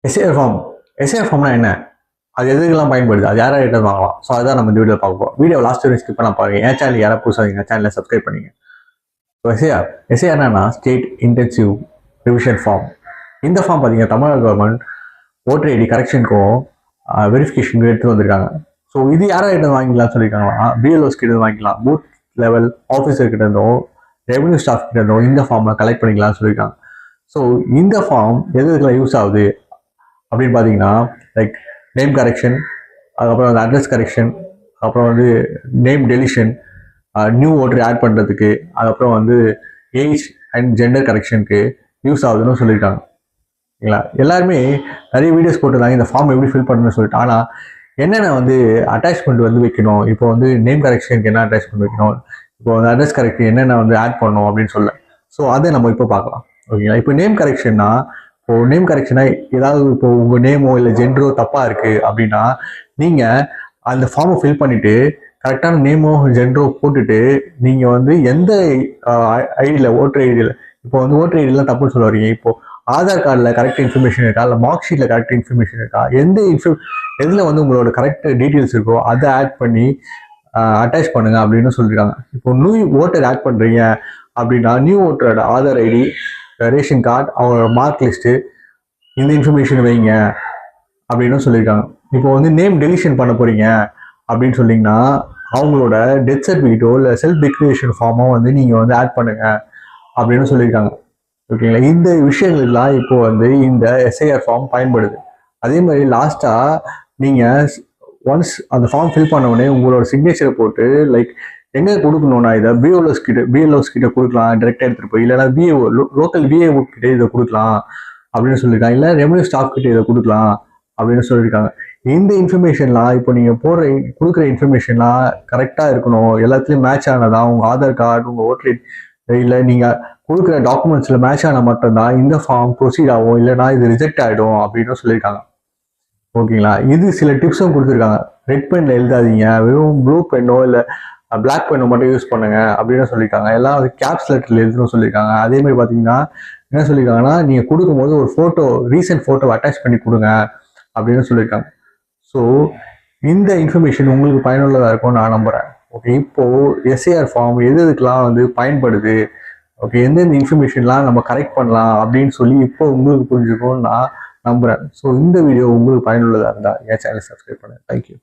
SAR form. SAR ஃபார்ம்னா என்ன? அது எதுக்கெல்லாம் பயன்படுது? அது யார்கிட்ட வாங்கலாம்? ஸோ அதுதான் நம்ம இந்த வீடியோ பார்க்க போகிறோம். வீடியோ லாஸ்ட் வரைக்கும் ஸ்கிப் பண்ண பாருங்க. என் சேனல் யாராவது புதுசாக சேனலை சப்ஸ்கிரைப் பண்ணிங்க. ஸோ எஸ்ஏஆர் என்னன்னா ஸ்டேட் இன்டென்சிவ் ரிவிஷன் ஃபார்ம். இந்த ஃபார்ம் பார்த்தீங்கன்னா தமிழ்நாடு கவர்மெண்ட் ஓட்டர் ஐடி கரெக்ஷனுக்கும் வெரிஃபிகேஷனுக்கும் எடுத்து வந்திருக்காங்க. ஸோ இது யார்கிட்ட வாங்கிக்கலாம்னு சொல்லியிருக்காங்களா? பிஎல்ஓஸ் கிட்ட வாங்கிக்கலாம், பூத் லெவல் ஆஃபீஸர் கிட்ட இருந்தோம், ரெவன்யூ ஸ்டாஃப் கிட்ட இருந்தோம் இந்த ஃபார்மை கலெக்ட் பண்ணிக்கலாம்னு சொல்லியிருக்காங்க. ஸோ இந்த ஃபார்ம் எதுக்கெல்லாம் யூஸ் ஆகுது அப்படின்னு பார்த்தீங்கன்னா, லைக் நேம் கரெக்ஷன், அதுக்கப்புறம் வந்து அட்ரஸ் கரெக்ஷன், அப்புறம் வந்து name deletion, new voter add பண்ணுறதுக்கு, அதுக்கப்புறம் வந்து ஏஜ் அண்ட் ஜெண்டர் கரெக்ஷனுக்கு யூஸ் ஆகுதுன்னு சொல்லியிருக்காங்க. சரிங்களா? எல்லாருமே நிறைய வீடியோஸ் போட்டுருந்தாங்க இந்த ஃபார்ம் எப்படி ஃபில் பண்ணணும்னு சொல்லிட்டு. ஆனால் என்னென்ன வந்து அட்டாச்மெண்ட் வந்து வைக்கணும், இப்போ வந்து நேம் கரெக்ஷனுக்கு என்ன அட்டாச்மெண்ட் வைக்கணும், இப்போ வந்து அட்ரஸ் கரெக்ஷன் என்னென்ன வந்து ஆட் பண்ணணும் அப்படின்னு சொல்ல. ஸோ அதை நம்ம இப்போ பார்க்கலாம். ஓகேங்களா? இப்போ நேம் கரெக்ஷன்னா, இப்போ நேம் கரெக்ஷனா ஏதாவது இப்போ உங்கள் நேமோ இல்லை ஜெண்டரோ தப்பாக இருக்குது அப்படின்னா நீங்கள் அந்த ஃபார்மை ஃபில் பண்ணிவிட்டு கரெக்டான நேமோ ஜெண்டரோ போட்டுட்டு நீங்கள் வந்து எந்த ஐடியில் ஓட்டர் ஐடியில் இப்போ வந்து ஓட்டர் ஐடியெலாம் தப்புன்னு சொல்ல வரீங்க. இப்போது ஆதார் கார்டில் கரெக்ட் இன்ஃபர்மேஷன் இருக்கா, இல்லை மார்க் ஷீட்டில் கரெக்ட் இன்ஃபர்மேஷன் இருக்கா, எதில் வந்து உங்களோட கரெக்ட் டீட்டெயில்ஸ் இருக்கோ அதை ஆட் பண்ணி அட்டாச் பண்ணுங்க அப்படின்னு சொல்லியிருக்காங்க. இப்போ நியூ ஓட்டர் ஆட் பண்ணுறீங்க அப்படின்னா நியூ ஓட்டரோட ஆதார் ஐடி, ரேஷன் கார்டு, அவங்களோட மார்க் லிஸ்ட்டு, இந்த இன்ஃபர்மேஷன் வைங்க அப்படின்னு சொல்லியிருக்காங்க. இப்போ வந்து நேம் டெலிஷன் பண்ண போகிறீங்க அப்படின்னு சொன்னீங்கன்னா அவங்களோட டெத் சர்டிஃபிகேட்டோ இல்லை செல்ஃப் டிக்ளரேஷன் ஃபார்மோ வந்து நீங்கள் வந்து ஆட் பண்ணுங்க அப்படின்னு சொல்லியிருக்காங்க. ஓகேங்களா? இந்த விஷயங்கள்லாம் இப்போ வந்து இந்த எஸ்ஐஆர் ஃபார்ம் பயன்படுது. அதே மாதிரி லாஸ்ட்டாக நீங்கள் ஒன்ஸ் அந்த ஃபார்ம் ஃபில் பண்ண உடனே உங்களோட சிக்னேச்சரை போட்டு லைக் எங்கே கொடுக்கணும்னா இதை பிஎல்ஓஸ் கிட்ட கொடுக்கலாம், டேரெக்டாக எடுத்துகிட்டு போய், இல்லைனா விஏஓ லோக்கல் விஏஓ கிட்ட இதை கொடுக்கலாம் அப்படின்னு சொல்லியிருக்காங்க, இல்லை ரெவன்யூ ஸ்டாஃப் கிட்ட இதை கொடுக்கலாம் அப்படின்னு சொல்லியிருக்காங்க. இந்த இன்ஃபர்மேஷன்லாம் இப்போ நீங்கள் கொடுக்குற இன்ஃபர்மேஷன்லாம் கரெக்டாக இருக்கணும், எல்லாத்துலேயும் மேட்ச் ஆனதான் உங்கள் ஆதார் கார்டு, உங்கள் ஓட்டர் இல்லை நீங்கள் கொடுக்குற டாக்குமெண்ட்ஸில் மேட்ச் ஆனால் மட்டும்தான் இந்த ஃபார்ம் ப்ரொசீட் ஆகும், இல்லைனா இது ரிஜெக்ட் ஆகிடும் அப்படின்னு சொல்லியிருக்காங்க. ஓகேங்களா? இது சில டிப்ஸும் கொடுத்துருக்காங்க. ரெட் பென்ல எழுதாதீங்க, வெறும் ப்ளூ பென்னோ இல்லை பிளாக் பென்னோ மட்டும் யூஸ் பண்ணுங்க அப்படின்னு சொல்லியிருக்காங்க. எல்லாம் வந்து கேப்ஸ் லெட்டரில் எழுதணும்னு சொல்லியிருக்காங்க. அதே மாதிரி பார்த்தீங்கன்னா என்ன சொல்லியிருக்காங்கன்னா, நீங்கள் கொடுக்கும்போது ஒரு ஃபோட்டோ, ரீசெண்ட் ஃபோட்டோ அட்டாச் பண்ணி கொடுங்க அப்படின்னு சொல்லியிருக்காங்க. ஸோ இந்த இன்ஃபர்மேஷன் உங்களுக்கு பயனுள்ளதாக இருக்கும்னு நான் நம்புகிறேன். ஓகே, இப்போது எஸ்ஏஆர் ஃபார்ம் எதுக்கெல்லாம் வந்து பயன்படுது, ஓகே, எந்தெந்த இன்ஃபர்மேஷன்லாம் நம்ம கரெக்ட் பண்ணலாம் அப்படின்னு சொல்லி இப்போ உங்களுக்கு புரிஞ்சுக்கும்னு நான் நம்புகிறேன். ஸோ இந்த வீடியோ உங்களுக்கு பயனுள்ளதாக இருந்தால் என் சேனலை சப்ஸ்கிரைப் பண்ணுங்கள். தேங்க்யூ.